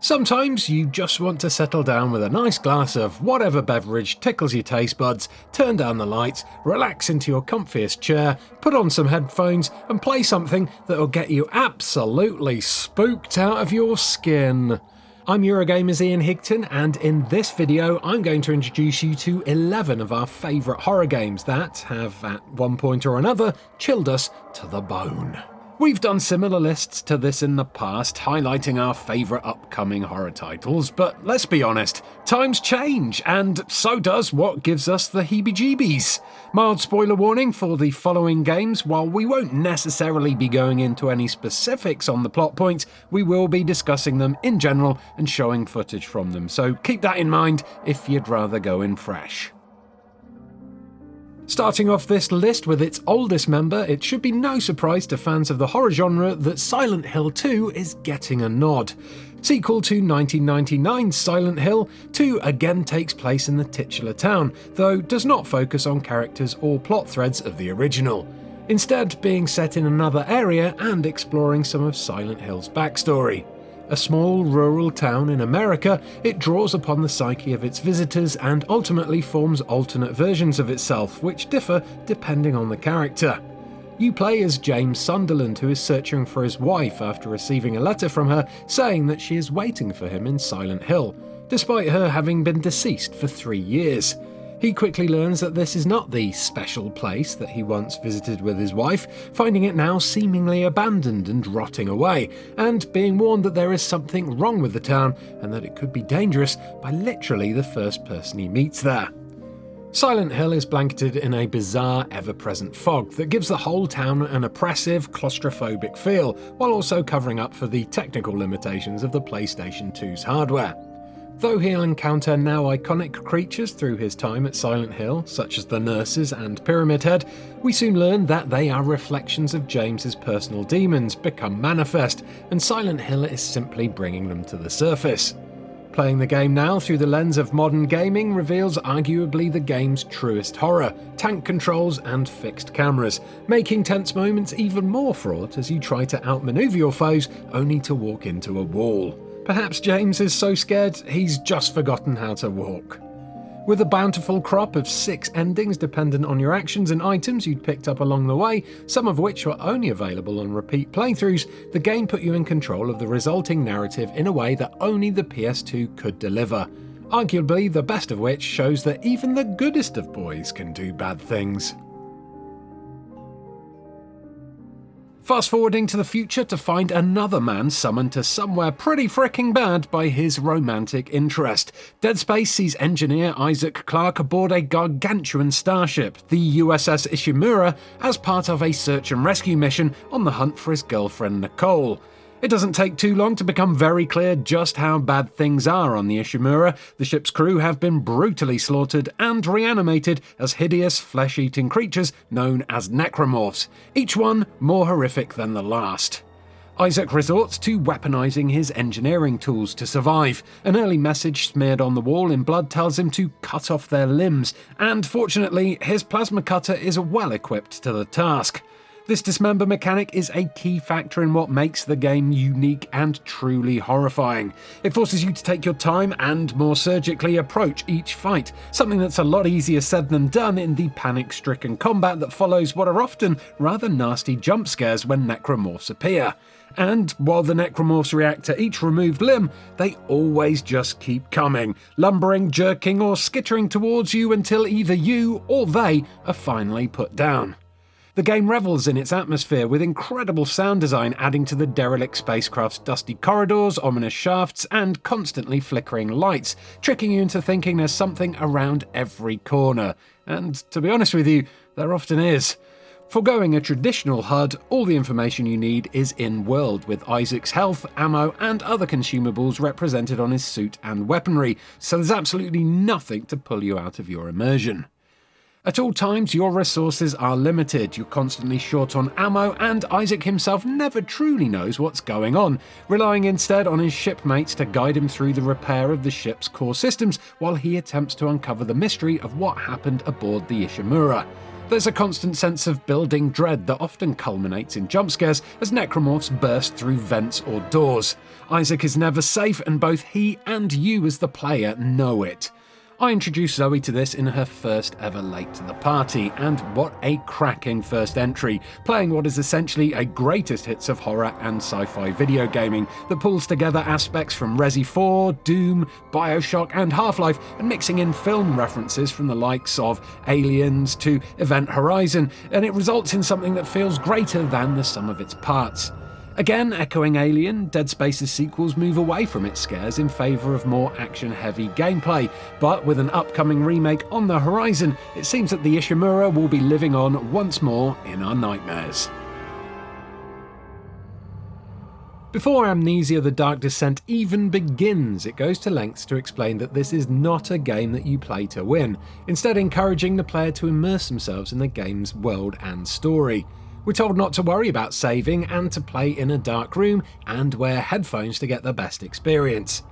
Sometimes you just want to settle down with a nice glass of whatever beverage tickles your taste buds, turn down the lights, relax into your comfiest chair, put on some headphones and play something that'll get you absolutely spooked out of your skin. I'm Eurogamer's Ian Higton, and in this video I'm going to introduce you to 11 of our favourite horror games that have, at one point or another, chilled us to the bone. We've done similar lists to this in the past, highlighting our favourite upcoming horror titles, but let's be honest, times change, and so does what gives us the heebie-jeebies. Mild spoiler warning for the following games. While we won't necessarily be going into any specifics on the plot points, we will be discussing them in general and showing footage from them, so keep that in mind if you'd rather go in fresh. Starting off this list with its oldest member, it should be no surprise to fans of the horror genre that Silent Hill 2 is getting a nod. Sequel to 1999's Silent Hill, 2 again takes place in the titular town, though does not focus on characters or plot threads of the original. Instead, being set in another area and exploring some of Silent Hill's backstory. A small rural town in America, it draws upon the psyche of its visitors and ultimately forms alternate versions of itself, which differ depending on the character. You play as James Sunderland, who is searching for his wife after receiving a letter from her saying that she is waiting for him in Silent Hill, despite her having been deceased for 3 years. He quickly learns that this is not the special place that he once visited with his wife, finding it now seemingly abandoned and rotting away, and being warned that there is something wrong with the town and that it could be dangerous by literally the first person he meets there. Silent Hill is blanketed in a bizarre, ever-present fog that gives the whole town an oppressive, claustrophobic feel, while also covering up for the technical limitations of the PlayStation 2's hardware. Though he'll encounter now iconic creatures through his time at Silent Hill, such as the nurses and Pyramid Head, we soon learn that they are reflections of James's personal demons become manifest, and Silent Hill is simply bringing them to the surface. Playing the game now through the lens of modern gaming reveals arguably the game's truest horror, tank controls and fixed cameras, making tense moments even more fraught as you try to outmaneuver your foes only to walk into a wall. Perhaps James is so scared he's just forgotten how to walk. With a bountiful crop of 6 endings dependent on your actions and items you'd picked up along the way, some of which were only available on repeat playthroughs, the game put you in control of the resulting narrative in a way that only the PS2 could deliver. Arguably the best of which shows that even the goodest of boys can do bad things. Fast forwarding to the future to find another man summoned to somewhere pretty fricking bad by his romantic interest. Dead Space sees engineer Isaac Clarke aboard a gargantuan starship, the USS Ishimura, as part of a search and rescue mission on the hunt for his girlfriend Nicole. It doesn't take too long to become very clear just how bad things are on the Ishimura. The ship's crew have been brutally slaughtered and reanimated as hideous flesh-eating creatures known as necromorphs, each one more horrific than the last. Isaac resorts to weaponizing his engineering tools to survive. An early message smeared on the wall in blood tells him to cut off their limbs, and fortunately his plasma cutter is well equipped to the task. This dismember mechanic is a key factor in what makes the game unique and truly horrifying. It forces you to take your time and more surgically approach each fight, something that's a lot easier said than done in the panic-stricken combat that follows what are often rather nasty jump scares when necromorphs appear. And while the necromorphs react to each removed limb, they always just keep coming, lumbering, jerking or skittering towards you until either you or they are finally put down. The game revels in its atmosphere, with incredible sound design adding to the derelict spacecraft's dusty corridors, ominous shafts, and constantly flickering lights, tricking you into thinking there's something around every corner. And to be honest with you, there often is. Foregoing a traditional HUD, all the information you need is in-world, with Isaac's health, ammo, and other consumables represented on his suit and weaponry, so there's absolutely nothing to pull you out of your immersion. At all times, your resources are limited, you're constantly short on ammo, and Isaac himself never truly knows what's going on, relying instead on his shipmates to guide him through the repair of the ship's core systems while he attempts to uncover the mystery of what happened aboard the Ishimura. There's a constant sense of building dread that often culminates in jump scares as necromorphs burst through vents or doors. Isaac is never safe, and both he and you as the player know it. I introduced Zoe to this in her first ever Late to the Party, and what a cracking first entry, playing what is essentially a greatest hits of horror and sci-fi video gaming that pulls together aspects from Resi 4, Doom, Bioshock and Half-Life, and mixing in film references from the likes of Aliens to Event Horizon, and it results in something that feels greater than the sum of its parts. Again, echoing Alien, Dead Space's sequels move away from its scares in favour of more action-heavy gameplay, but with an upcoming remake on the horizon, it seems that the Ishimura will be living on once more in our nightmares. Before Amnesia: The Dark Descent even begins, it goes to lengths to explain that this is not a game that you play to win, instead encouraging the player to immerse themselves in the game's world and story. We're told not to worry about saving and to play in a dark room and wear headphones to get the best experience.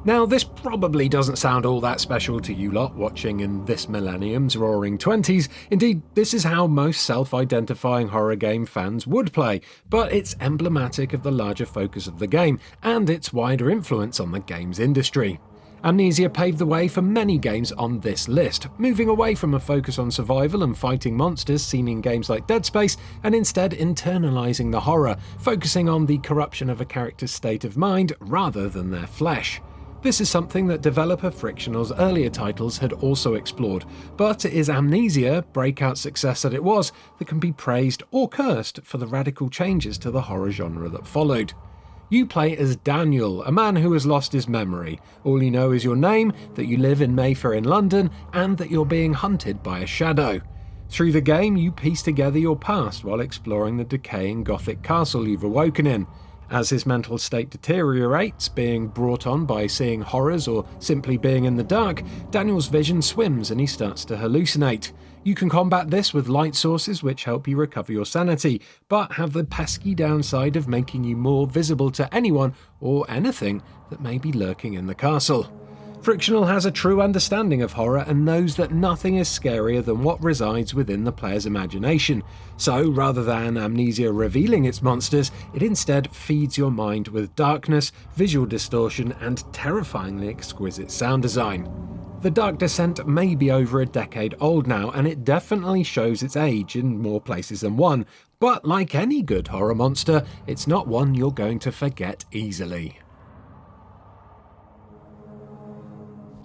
Now, this probably doesn't sound all that special to you lot watching in this millennium's roaring 20s. Indeed, this is how most self-identifying horror game fans would play, but it's emblematic of the larger focus of the game and its wider influence on the games industry. Amnesia paved the way for many games on this list, moving away from a focus on survival and fighting monsters seen in games like Dead Space, and instead internalising the horror, focusing on the corruption of a character's state of mind rather than their flesh. This is something that developer Frictional's earlier titles had also explored, but it is Amnesia, breakout success that it was, that can be praised or cursed for the radical changes to the horror genre that followed. You play as Daniel, a man who has lost his memory. All you know is your name, that you live in Mayfair in London, and that you're being hunted by a shadow. Through the game, you piece together your past while exploring the decaying Gothic castle you've awoken in. As his mental state deteriorates, being brought on by seeing horrors or simply being in the dark, Daniel's vision swims and he starts to hallucinate. You can combat this with light sources which help you recover your sanity, but have the pesky downside of making you more visible to anyone or anything that may be lurking in the castle. Frictional has a true understanding of horror and knows that nothing is scarier than what resides within the player's imagination. So, rather than Amnesia revealing its monsters, it instead feeds your mind with darkness, visual distortion, and terrifyingly exquisite sound design. The Dark Descent may be over a decade old now, and it definitely shows its age in more places than one, but like any good horror monster, it's not one you're going to forget easily.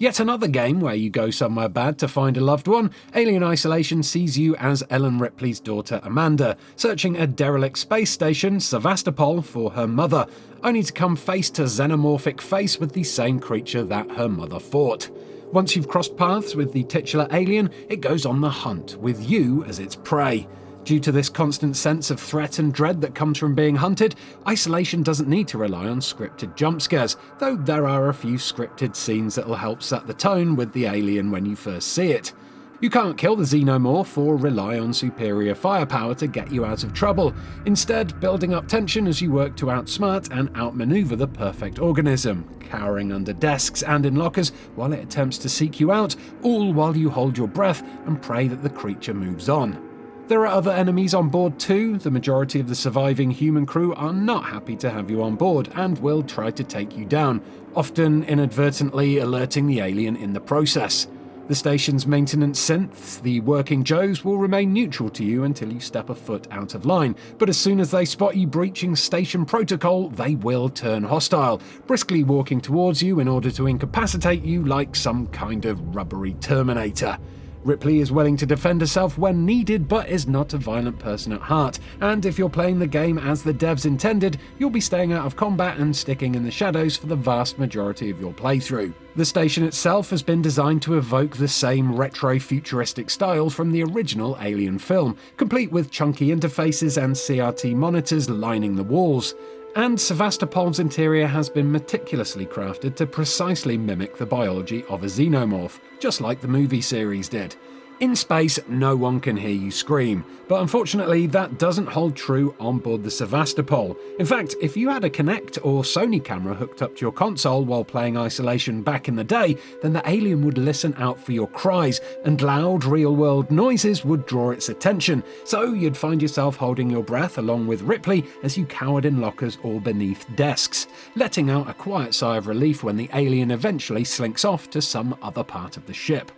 Yet another game where you go somewhere bad to find a loved one, Alien Isolation sees you as Ellen Ripley's daughter Amanda, searching a derelict space station, Sevastopol, for her mother, only to come face to xenomorphic face with the same creature that her mother fought. Once you've crossed paths with the titular alien, it goes on the hunt, with you as its prey. Due to this constant sense of threat and dread that comes from being hunted, Isolation doesn't need to rely on scripted jump scares, though there are a few scripted scenes that'll help set the tone with the alien when you first see it. You can't kill the xenomorph or rely on superior firepower to get you out of trouble, instead building up tension as you work to outsmart and outmaneuver the perfect organism, cowering under desks and in lockers while it attempts to seek you out, all while you hold your breath and pray that the creature moves on. There are other enemies on board too. The majority of the surviving human crew are not happy to have you on board and will try to take you down, often inadvertently alerting the alien in the process. The station's maintenance synths, the Working Joes, will remain neutral to you until you step a foot out of line, but as soon as they spot you breaching station protocol, they will turn hostile, briskly walking towards you in order to incapacitate you like some kind of rubbery Terminator. Ripley is willing to defend herself when needed, but is not a violent person at heart, and if you're playing the game as the devs intended, you'll be staying out of combat and sticking in the shadows for the vast majority of your playthrough. The station itself has been designed to evoke the same retro-futuristic style from the original Alien film, complete with chunky interfaces and CRT monitors lining the walls. And Sevastopol's interior has been meticulously crafted to precisely mimic the biology of a xenomorph, just like the movie series did. In space, no one can hear you scream, but unfortunately that doesn't hold true on board the Sevastopol. In fact, if you had a Kinect or Sony camera hooked up to your console while playing Isolation back in the day, then the alien would listen out for your cries, and loud real-world noises would draw its attention, so you'd find yourself holding your breath along with Ripley as you cowered in lockers or beneath desks, letting out a quiet sigh of relief when the alien eventually slinks off to some other part of the ship.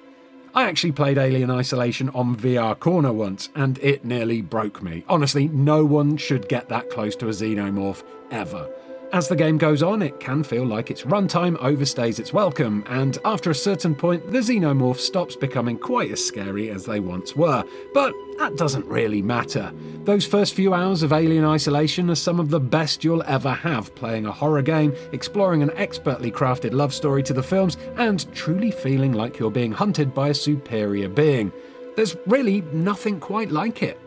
I actually played Alien Isolation on VR Corner once, and it nearly broke me. Honestly, no one should get that close to a xenomorph, ever. As the game goes on, it can feel like its runtime overstays its welcome, and after a certain point, the xenomorph stops becoming quite as scary as they once were. But that doesn't really matter. Those first few hours of Alien Isolation are some of the best you'll ever have playing a horror game, exploring an expertly crafted love story to the films, and truly feeling like you're being hunted by a superior being. There's really nothing quite like it.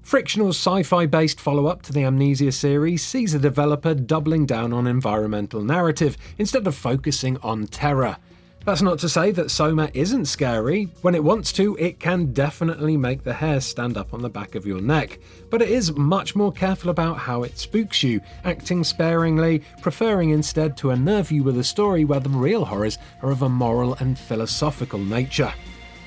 Frictional's sci-fi based follow-up to the Amnesia series sees a developer doubling down on environmental narrative instead of focusing on terror. That's not to say that Soma isn't scary. When it wants to, it can definitely make the hairs stand up on the back of your neck. But it is much more careful about how it spooks you, acting sparingly, preferring instead to unnerve you with a story where the real horrors are of a moral and philosophical nature.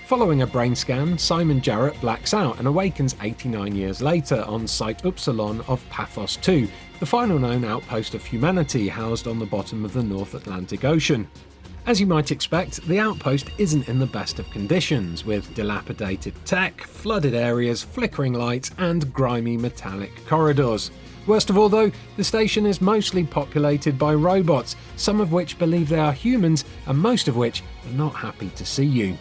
Following a brain scan, Simon Jarrett blacks out and awakens 89 years later on Site Upsilon of Pathos 2, the final known outpost of humanity housed on the bottom of the North Atlantic Ocean. As you might expect, the outpost isn't in the best of conditions, with dilapidated tech, flooded areas, flickering lights, and grimy metallic corridors. Worst of all though, the station is mostly populated by robots, some of which believe they are humans, and most of which are not happy to see you.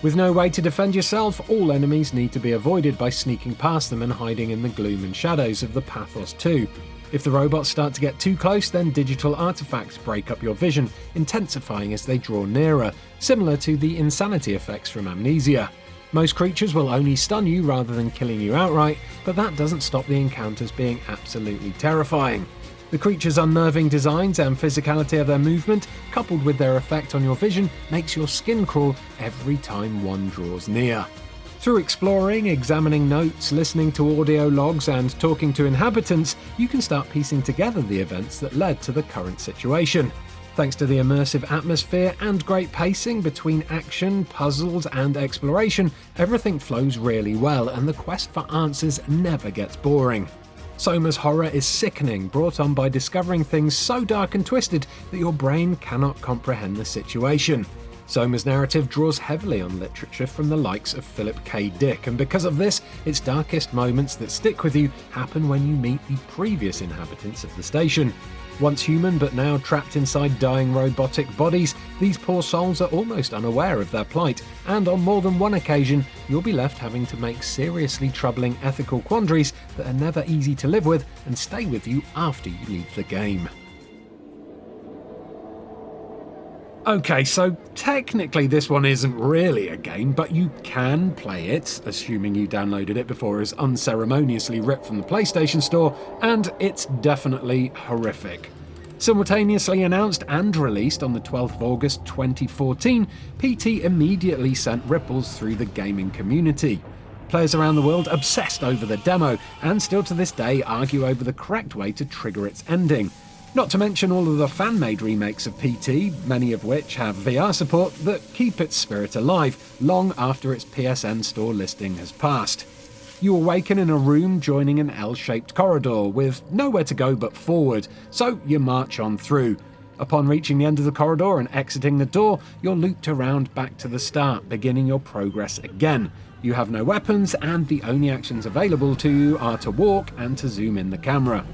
With no way to defend yourself, all enemies need to be avoided by sneaking past them and hiding in the gloom and shadows of the Pathos 2. If the robots start to get too close, then digital artifacts break up your vision, intensifying as they draw nearer, similar to the insanity effects from Amnesia. Most creatures will only stun you rather than killing you outright, but that doesn't stop the encounters being absolutely terrifying. The creatures' unnerving designs and physicality of their movement, coupled with their effect on your vision, makes your skin crawl every time one draws near. Through exploring, examining notes, listening to audio logs, and talking to inhabitants, you can start piecing together the events that led to the current situation. Thanks to the immersive atmosphere and great pacing between action, puzzles, and exploration, everything flows really well, and the quest for answers never gets boring. Soma's horror is sickening, brought on by discovering things so dark and twisted that your brain cannot comprehend the situation. Soma's narrative draws heavily on literature from the likes of Philip K. Dick, and because of this, its darkest moments that stick with you happen when you meet the previous inhabitants of the station. Once human but now trapped inside dying robotic bodies, these poor souls are almost unaware of their plight, and on more than one occasion, you'll be left having to make seriously troubling ethical quandaries that are never easy to live with and stay with you after you leave the game. Okay, so technically this one isn't really a game, but you can play it, assuming you downloaded it before it was unceremoniously ripped from the PlayStation Store, and it's definitely horrific. Simultaneously announced and released on the 12th of August 2014, PT immediately sent ripples through the gaming community. Players around the world obsessed over the demo, and still to this day argue over the correct way to trigger its ending. Not to mention all of the fan-made remakes of PT, many of which have VR support, that keep its spirit alive long after its PSN store listing has passed. You awaken in a room joining an L-shaped corridor with nowhere to go but forward, so you march on through. Upon reaching the end of the corridor and exiting the door, you're looped around back to the start, beginning your progress again. You have no weapons, and the only actions available to you are to walk and to zoom in the camera.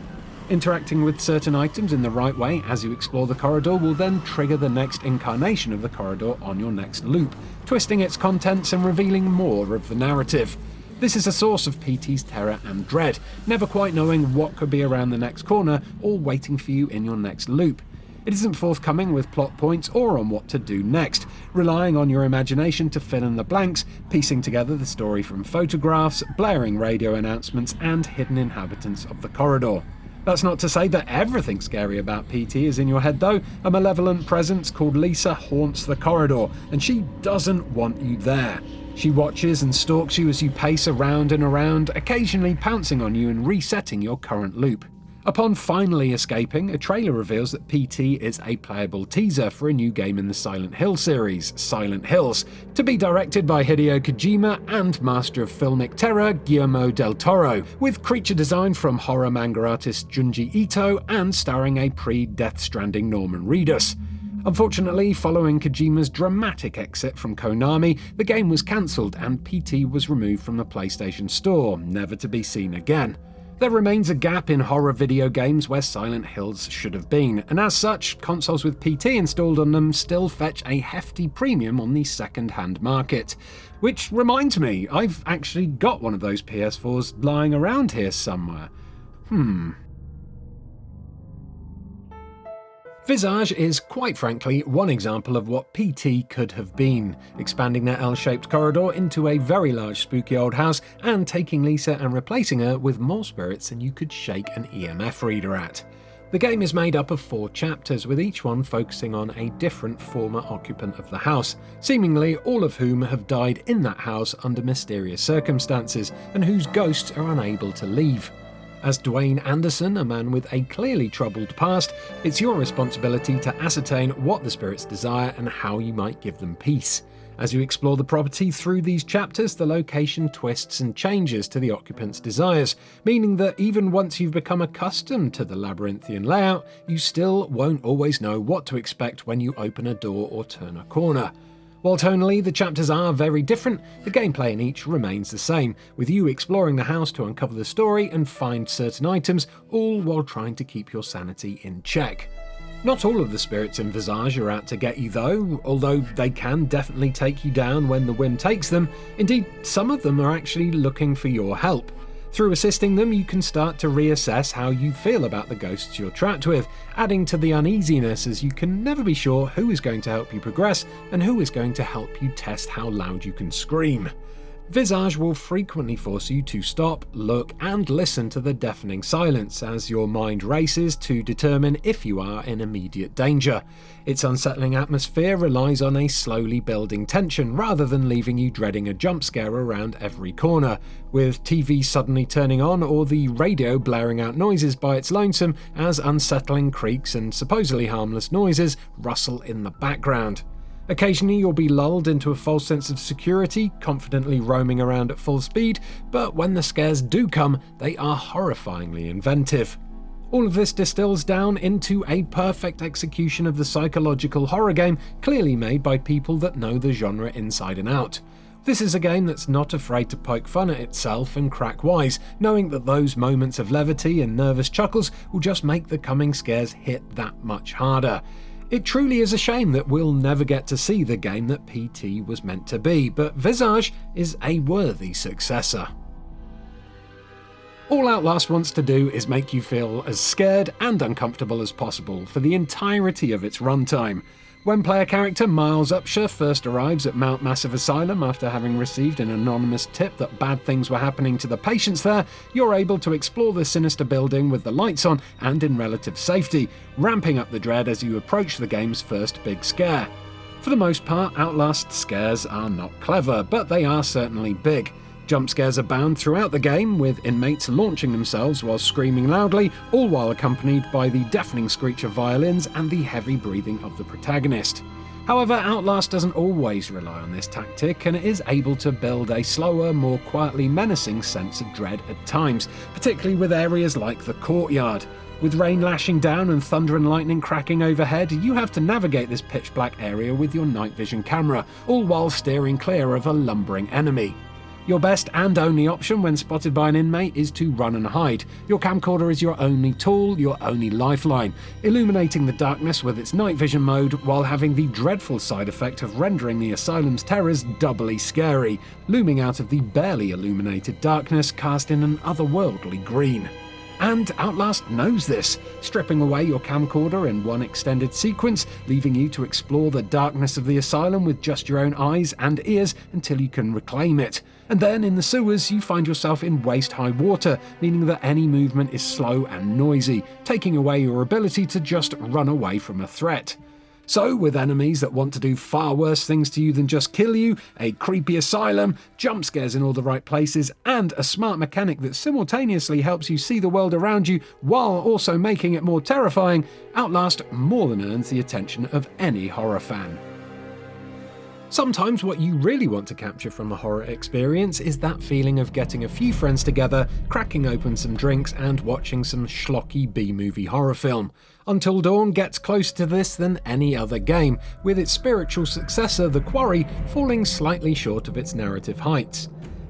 Interacting with certain items in the right way as you explore the corridor will then trigger the next incarnation of the corridor on your next loop, twisting its contents and revealing more of the narrative. This is a source of PT's terror and dread, never quite knowing what could be around the next corner or waiting for you in your next loop. It isn't forthcoming with plot points or on what to do next, relying on your imagination to fill in the blanks, piecing together the story from photographs, blaring radio announcements, and hidden inhabitants of the corridor. That's not to say that everything scary about PT is in your head though. A malevolent presence called Lisa haunts the corridor, and she doesn't want you there. She watches and stalks you as you pace around and around, occasionally pouncing on you and resetting your current loop. Upon finally escaping, a trailer reveals that PT is a playable teaser for a new game in the Silent Hill series, Silent Hills, to be directed by Hideo Kojima and master of filmic terror Guillermo del Toro, with creature design from horror manga artist Junji Ito and starring a pre-Death Stranding Norman Reedus. Unfortunately, following Kojima's dramatic exit from Konami, the game was cancelled and PT was removed from the PlayStation Store, never to be seen again. There remains a gap in horror video games where Silent Hills should have been, and as such, consoles with PT installed on them still fetch a hefty premium on the second-hand market. Which reminds me, I've actually got one of those PS4s lying around here somewhere. Visage is, quite frankly, one example of what PT could have been, expanding their L-shaped corridor into a very large spooky old house and taking Lisa and replacing her with more spirits than you could shake an EMF reader at. The game is made up of 4 chapters, with each one focusing on a different former occupant of the house, seemingly all of whom have died in that house under mysterious circumstances, and whose ghosts are unable to leave. As Dwayne Anderson, a man with a clearly troubled past, it's your responsibility to ascertain what the spirits desire and how you might give them peace. As you explore the property through these chapters, the location twists and changes to the occupant's desires, meaning that even once you've become accustomed to the labyrinthian layout, you still won't always know what to expect when you open a door or turn a corner. While tonally the chapters are very different, the gameplay in each remains the same, with you exploring the house to uncover the story and find certain items, all while trying to keep your sanity in check. Not all of the spirits in Visage are out to get you though, although they can definitely take you down when the whim takes them. Indeed, some of them are actually looking for your help. Through assisting them, you can start to reassess how you feel about the ghosts you're trapped with, adding to the uneasiness as you can never be sure who is going to help you progress and who is going to help you test how loud you can scream. Visage will frequently force you to stop, look, and listen to the deafening silence as your mind races to determine if you are in immediate danger. Its unsettling atmosphere relies on a slowly building tension rather than leaving you dreading a jump scare around every corner, with TV suddenly turning on or the radio blaring out noises by its lonesome as unsettling creaks and supposedly harmless noises rustle in the background. Occasionally you'll be lulled into a false sense of security, confidently roaming around at full speed, but when the scares do come, they are horrifyingly inventive. All of this distills down into a perfect execution of the psychological horror game, clearly made by people that know the genre inside and out. This is a game that's not afraid to poke fun at itself and crack wise, knowing that those moments of levity and nervous chuckles will just make the coming scares hit that much harder. It truly is a shame that we'll never get to see the game that PT was meant to be, but Visage is a worthy successor. All Outlast wants to do is make you feel as scared and uncomfortable as possible for the entirety of its runtime. When player character Miles Upshur first arrives at Mount Massive Asylum after having received an anonymous tip that bad things were happening to the patients there, you're able to explore the sinister building with the lights on and in relative safety, ramping up the dread as you approach the game's first big scare. For the most part, Outlast scares are not clever, but they are certainly big. Jump scares abound throughout the game, with inmates launching themselves while screaming loudly, all while accompanied by the deafening screech of violins and the heavy breathing of the protagonist. However, Outlast doesn't always rely on this tactic, and it is able to build a slower, more quietly menacing sense of dread at times, particularly with areas like the courtyard. With rain lashing down and thunder and lightning cracking overhead, you have to navigate this pitch-black area with your night vision camera, all while steering clear of a lumbering enemy. Your best and only option when spotted by an inmate is to run and hide. Your camcorder is your only tool, your only lifeline, illuminating the darkness with its night vision mode while having the dreadful side effect of rendering the asylum's terrors doubly scary, looming out of the barely illuminated darkness cast in an otherworldly green. And Outlast knows this, stripping away your camcorder in one extended sequence, leaving you to explore the darkness of the asylum with just your own eyes and ears until you can reclaim it. And then in the sewers, you find yourself in waist-high water, meaning that any movement is slow and noisy, taking away your ability to just run away from a threat. So, with enemies that want to do far worse things to you than just kill you, a creepy asylum, jump scares in all the right places, and a smart mechanic that simultaneously helps you see the world around you while also making it more terrifying, Outlast more than earns the attention of any horror fan. Sometimes what you really want to capture from a horror experience is that feeling of getting a few friends together, cracking open some drinks and watching some schlocky B-movie horror film. Until Dawn gets closer to this than any other game, with its spiritual successor, The Quarry, falling slightly short of its narrative heights.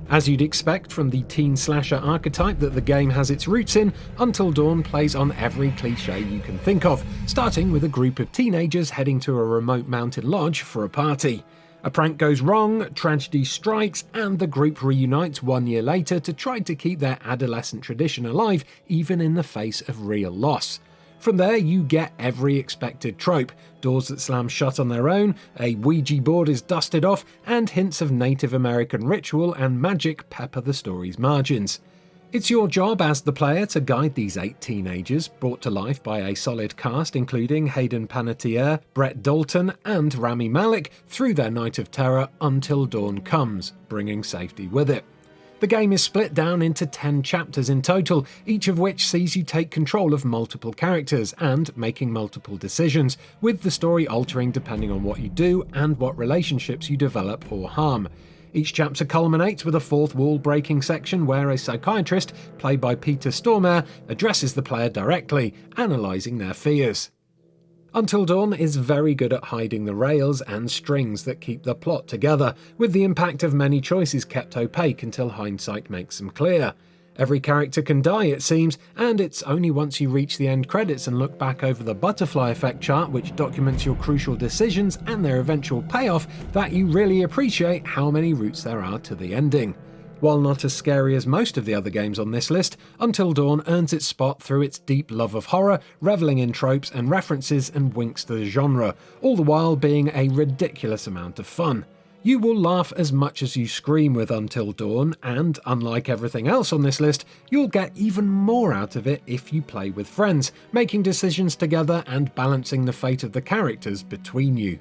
As you'd expect from the teen slasher archetype that the game has its roots in, Until Dawn plays on every cliché you can think of, starting with a group of teenagers heading to a remote mountain lodge for a party. A prank goes wrong, tragedy strikes, and the group reunites 1 year later to try to keep their adolescent tradition alive, even in the face of real loss. From there, you get every expected trope: doors that slam shut on their own, a Ouija board is dusted off, and hints of Native American ritual and magic pepper the story's margins. It's your job as the player to guide these 8 teenagers, brought to life by a solid cast including Hayden Panettiere, Brett Dalton, and Rami Malek, through their night of terror until dawn comes, bringing safety with it. The game is split down into 10 chapters in total, each of which sees you take control of multiple characters and making multiple decisions, with the story altering depending on what you do and what relationships you develop or harm. Each chapter culminates with a fourth wall-breaking section where a psychiatrist, played by Peter Stormare, addresses the player directly, analysing their fears. Until Dawn is very good at hiding the rails and strings that keep the plot together, with the impact of many choices kept opaque until hindsight makes them clear. Every character can die, it seems, and it's only once you reach the end credits and look back over the butterfly effect chart, which documents your crucial decisions and their eventual payoff, that you really appreciate how many routes there are to the ending. While not as scary as most of the other games on this list, Until Dawn earns its spot through its deep love of horror, reveling in tropes and references and winks to the genre, all the while being a ridiculous amount of fun. You will laugh as much as you scream with Until Dawn, and unlike everything else on this list, you'll get even more out of it if you play with friends, making decisions together and balancing the fate of the characters between you.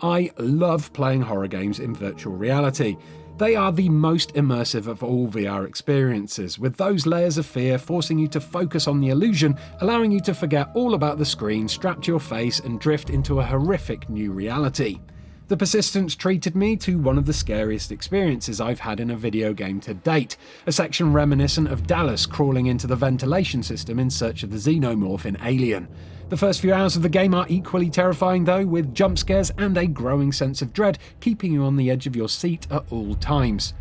I love playing horror games in virtual reality. They are the most immersive of all VR experiences, with those layers of fear forcing you to focus on the illusion, allowing you to forget all about the screen strapped to your face and drift into a horrific new reality. The Persistence treated me to one of the scariest experiences I've had in a video game to date, a section reminiscent of Dallas crawling into the ventilation system in search of the xenomorph in Alien. The first few hours of the game are equally terrifying though, with jump scares and a growing sense of dread keeping you on the edge of your seat at all times.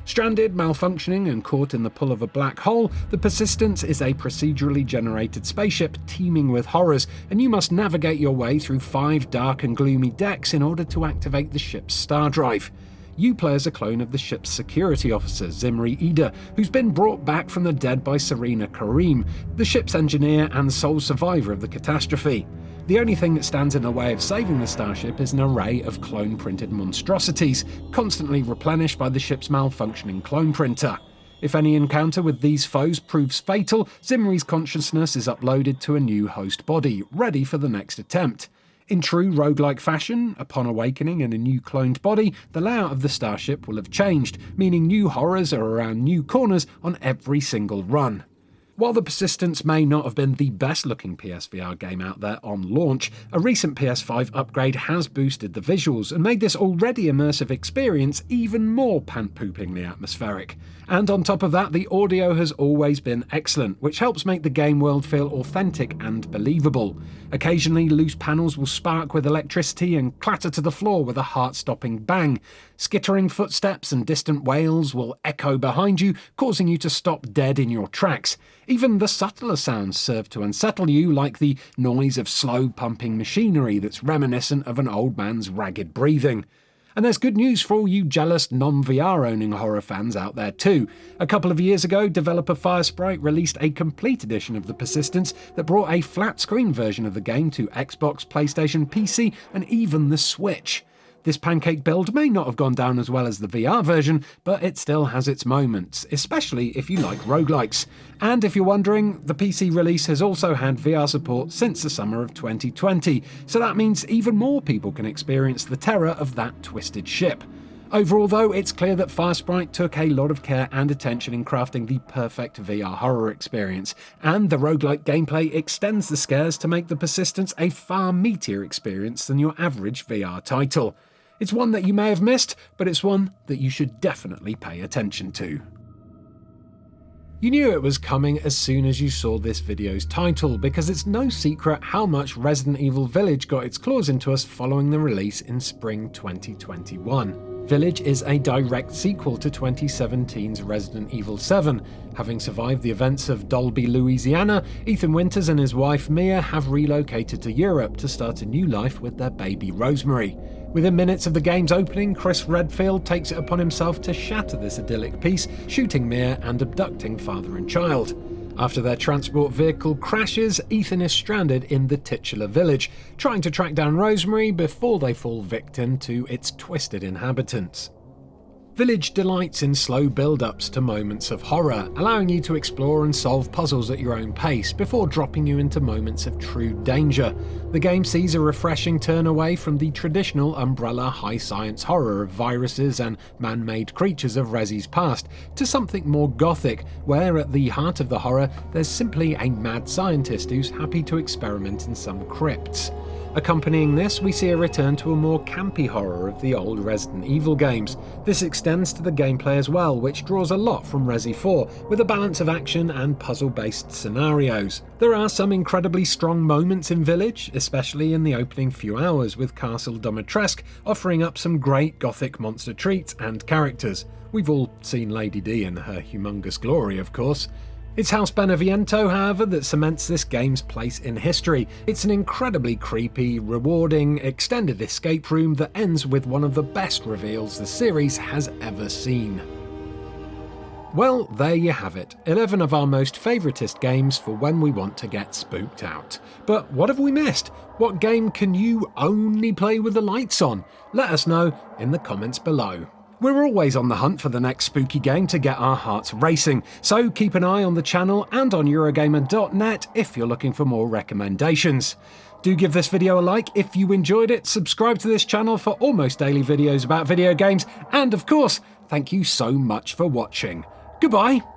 Stranded, malfunctioning, and caught in the pull of a black hole, the Persistence is a procedurally generated spaceship teeming with horrors, and you must navigate your way through 5 dark and gloomy decks in order to activate the ship's star drive. You play as a clone of the ship's security officer, Zimri Ida, who's been brought back from the dead by Serena Kareem, the ship's engineer and sole survivor of the catastrophe. The only thing that stands in the way of saving the starship is an array of clone-printed monstrosities, constantly replenished by the ship's malfunctioning clone printer. If any encounter with these foes proves fatal, Zimri's consciousness is uploaded to a new host body, ready for the next attempt. In true roguelike fashion, upon awakening in a new cloned body, the layout of the starship will have changed, meaning new horrors are around new corners on every single run. While the Persistence may not have been the best looking PSVR game out there on launch, a recent PS5 upgrade has boosted the visuals and made this already immersive experience even more pant-poopingly atmospheric. And on top of that, the audio has always been excellent, which helps make the game world feel authentic and believable. Occasionally, loose panels will spark with electricity and clatter to the floor with a heart-stopping bang. Skittering footsteps and distant wails will echo behind you, causing you to stop dead in your tracks. Even the subtler sounds serve to unsettle you, like the noise of slow-pumping machinery that's reminiscent of an old man's ragged breathing. And there's good news for all you jealous non-VR owning horror fans out there too. A couple of years ago, developer Firesprite released a complete edition of The Persistence that brought a flat-screen version of the game to Xbox, PlayStation, PC, and even the Switch. This pancake build may not have gone down as well as the VR version, but it still has its moments, especially if you like roguelikes. And if you're wondering, the PC release has also had VR support since the summer of 2020, so that means even more people can experience the terror of that twisted ship. Overall though, it's clear that Firesprite took a lot of care and attention in crafting the perfect VR horror experience, and the roguelike gameplay extends the scares to make the Persistence a far meatier experience than your average VR title. It's one that you may have missed, but it's one that you should definitely pay attention to. You knew it was coming as soon as you saw this video's title, because it's no secret how much Resident Evil Village got its claws into us following the release in spring 2021. Village is a direct sequel to 2017's Resident Evil 7. Having survived the events of Dolby, Louisiana, Ethan Winters and his wife Mia have relocated to Europe to start a new life with their baby Rosemary. Within minutes of the game's opening, Chris Redfield takes it upon himself to shatter this idyllic peace, shooting Mia and abducting father and child. After their transport vehicle crashes, Ethan is stranded in the titular village, trying to track down Rosemary before they fall victim to its twisted inhabitants. Village delights in slow build-ups to moments of horror, allowing you to explore and solve puzzles at your own pace before dropping you into moments of true danger. The game sees a refreshing turn away from the traditional Umbrella high-science horror of viruses and man-made creatures of Resi's past to something more gothic, where at the heart of the horror there's simply a mad scientist who's happy to experiment in some crypts. Accompanying this, we see a return to a more campy horror of the old Resident Evil games. This extends to the gameplay as well, which draws a lot from Resi 4, with a balance of action and puzzle-based scenarios. There are some incredibly strong moments in Village, especially in the opening few hours, with Castle Dimitrescu offering up some great gothic monster treats and characters. We've all seen Lady D in her humongous glory, of course. It's House Beneviento, however, that cements this game's place in history. It's an incredibly creepy, rewarding, extended escape room that ends with one of the best reveals the series has ever seen. Well, there you have it, 11 of our most favouriteest games for when we want to get spooked out. But what have we missed? What game can you only play with the lights on? Let us know in the comments below. We're always on the hunt for the next spooky game to get our hearts racing, so keep an eye on the channel and on Eurogamer.net if you're looking for more recommendations. Do give this video a like if you enjoyed it, subscribe to this channel for almost daily videos about video games, and of course, thank you so much for watching. Goodbye!